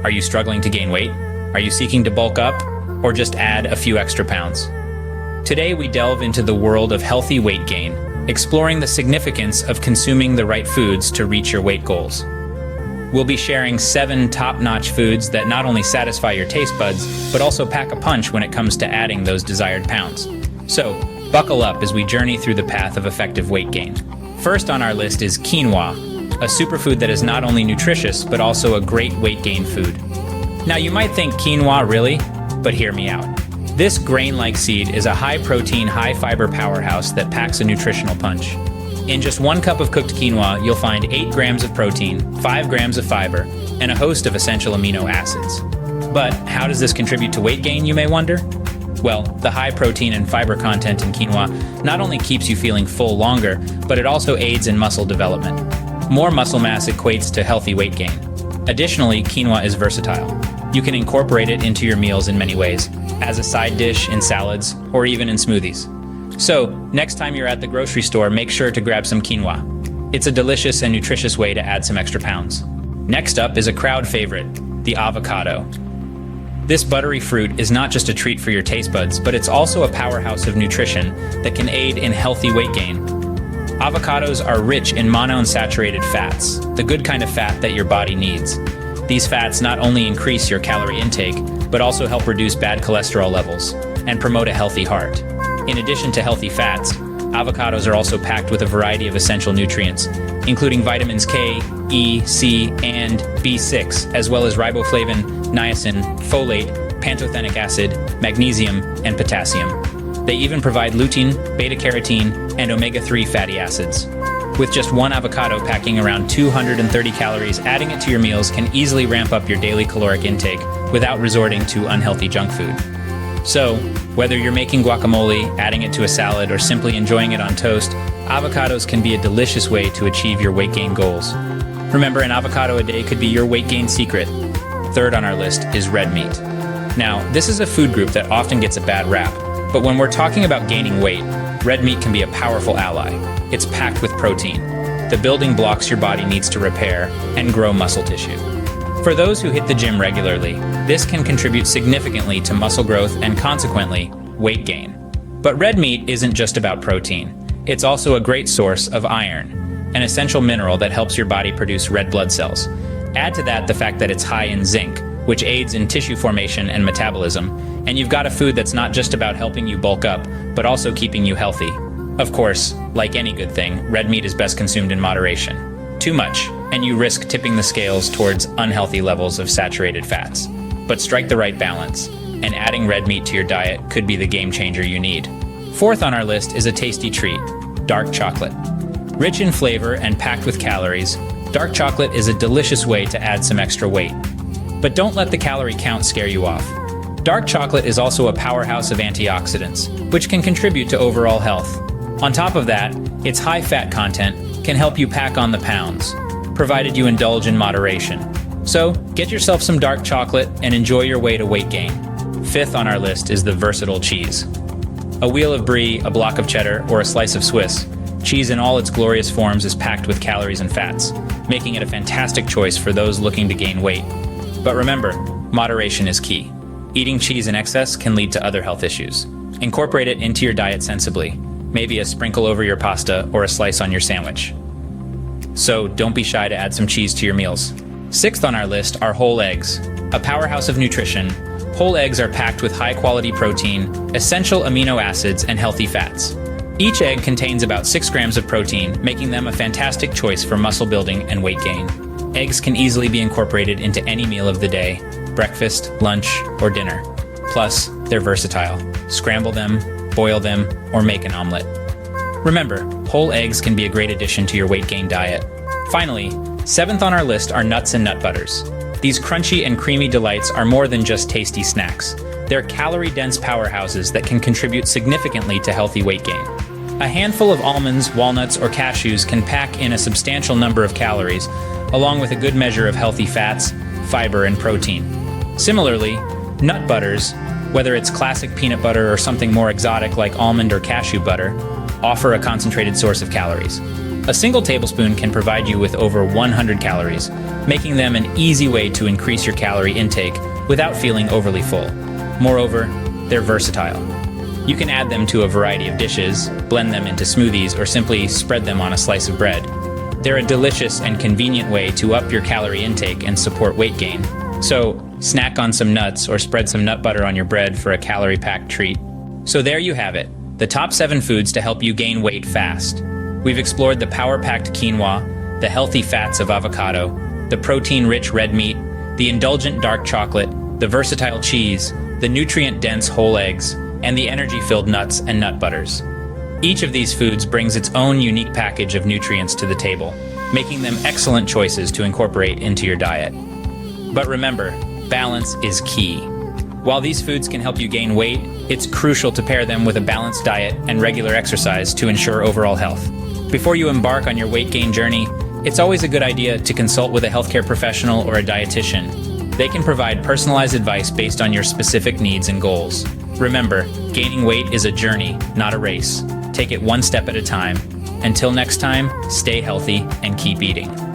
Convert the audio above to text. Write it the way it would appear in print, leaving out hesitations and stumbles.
Are you struggling to gain weight? Are you seeking to bulk up? Or just add a few extra pounds? Today we delve into the world of healthy weight gain, exploring the significance of consuming the right foods to reach your weight goals. We'll be sharing 7 top-notch foods that not only satisfy your taste buds, but also pack a punch when it comes to adding those desired pounds. So, buckle up as we journey through the path of effective weight gain. First on our list is quinoa, a superfood that is not only nutritious, but also a great weight gain food. Now you might think quinoa, really? But hear me out. This grain-like seed is a high-protein, high-fiber powerhouse that packs a nutritional punch. In just 1 cup of cooked quinoa, you'll find 8 grams of protein, 5 grams of fiber, and a host of essential amino acids. But how does this contribute to weight gain, you may wonder? Well, the high protein and fiber content in quinoa not only keeps you feeling full longer, but it also aids in muscle development. More muscle mass equates to healthy weight gain. Additionally, quinoa is versatile. You can incorporate it into your meals in many ways, as a side dish, in salads, or even in smoothies. So, next time you're at the grocery store, make sure to grab some quinoa. It's a delicious and nutritious way to add some extra pounds. Next up is a crowd favorite, the avocado. This buttery fruit is not just a treat for your taste buds, but it's also a powerhouse of nutrition that can aid in healthy weight gain. Avocados are rich in monounsaturated fats, the good kind of fat that your body needs. These fats not only increase your calorie intake, but also help reduce bad cholesterol levels and promote a healthy heart. In addition to healthy fats, avocados are also packed with a variety of essential nutrients, including vitamins K, E, C, and B6, as well as riboflavin, niacin, folate, pantothenic acid, magnesium, and potassium. They even provide lutein, beta-carotene, and omega-3 fatty acids. With just 1 avocado packing around 230 calories, adding it to your meals can easily ramp up your daily caloric intake without resorting to unhealthy junk food. So, whether you're making guacamole, adding it to a salad, or simply enjoying it on toast, avocados can be a delicious way to achieve your weight gain goals. Remember, an avocado a day could be your weight gain secret. Third on our list is red meat. Now, this is a food group that often gets a bad rap, but when we're talking about gaining weight, red meat can be a powerful ally. It's packed with protein, the building blocks your body needs to repair and grow muscle tissue. For those who hit the gym regularly, this can contribute significantly to muscle growth and consequently, weight gain. But red meat isn't just about protein. It's also a great source of iron, an essential mineral that helps your body produce red blood cells. Add to that the fact that it's high in zinc, which aids in tissue formation and metabolism, and you've got a food that's not just about helping you bulk up, but also keeping you healthy. Of course, like any good thing, red meat is best consumed in moderation. Too much, and you risk tipping the scales towards unhealthy levels of saturated fats. But strike the right balance, and adding red meat to your diet could be the game changer you need. Fourth on our list is a tasty treat, dark chocolate. Rich in flavor and packed with calories, dark chocolate is a delicious way to add some extra weight. But don't let the calorie count scare you off. Dark chocolate is also a powerhouse of antioxidants, which can contribute to overall health. On top of that, its high fat content can help you pack on the pounds, provided you indulge in moderation. So, get yourself some dark chocolate and enjoy your way to weight gain. Fifth on our list is the versatile cheese. A wheel of brie, a block of cheddar, or a slice of Swiss, cheese in all its glorious forms is packed with calories and fats, making it a fantastic choice for those looking to gain weight. But remember, moderation is key. Eating cheese in excess can lead to other health issues. Incorporate it into your diet sensibly, maybe a sprinkle over your pasta or a slice on your sandwich. So don't be shy to add some cheese to your meals. Sixth on our list are whole eggs. A powerhouse of nutrition, whole eggs are packed with high-quality protein, essential amino acids, and healthy fats. Each egg contains about 6 grams of protein, making them a fantastic choice for muscle building and weight gain. Eggs can easily be incorporated into any meal of the day, breakfast, lunch, or dinner. Plus, they're versatile. Scramble them, boil them, or make an omelet. Remember, whole eggs can be a great addition to your weight gain diet. Finally, seventh on our list are nuts and nut butters. These crunchy and creamy delights are more than just tasty snacks. They're calorie-dense powerhouses that can contribute significantly to healthy weight gain. A handful of almonds, walnuts, or cashews can pack in a substantial number of calories, along with a good measure of healthy fats, fiber, and protein. Similarly, nut butters, whether it's classic peanut butter or something more exotic like almond or cashew butter, offer a concentrated source of calories. A single tablespoon can provide you with over 100 calories, making them an easy way to increase your calorie intake without feeling overly full. Moreover, they're versatile. You can add them to a variety of dishes, blend them into smoothies, or simply spread them on a slice of bread. They're a delicious and convenient way to up your calorie intake and support weight gain. So, snack on some nuts or spread some nut butter on your bread for a calorie-packed treat. So there you have it, the top 7 foods to help you gain weight fast. We've explored the power-packed quinoa, the healthy fats of avocado, the protein-rich red meat, the indulgent dark chocolate, the versatile cheese, the nutrient-dense whole eggs, and the energy-filled nuts and nut butters. Each of these foods brings its own unique package of nutrients to the table, making them excellent choices to incorporate into your diet. But remember, balance is key. While these foods can help you gain weight, it's crucial to pair them with a balanced diet and regular exercise to ensure overall health. Before you embark on your weight gain journey, it's always a good idea to consult with a healthcare professional or a dietitian. They can provide personalized advice based on your specific needs and goals. Remember, gaining weight is a journey, not a race. Take it one step at a time. Until next time, stay healthy and keep eating.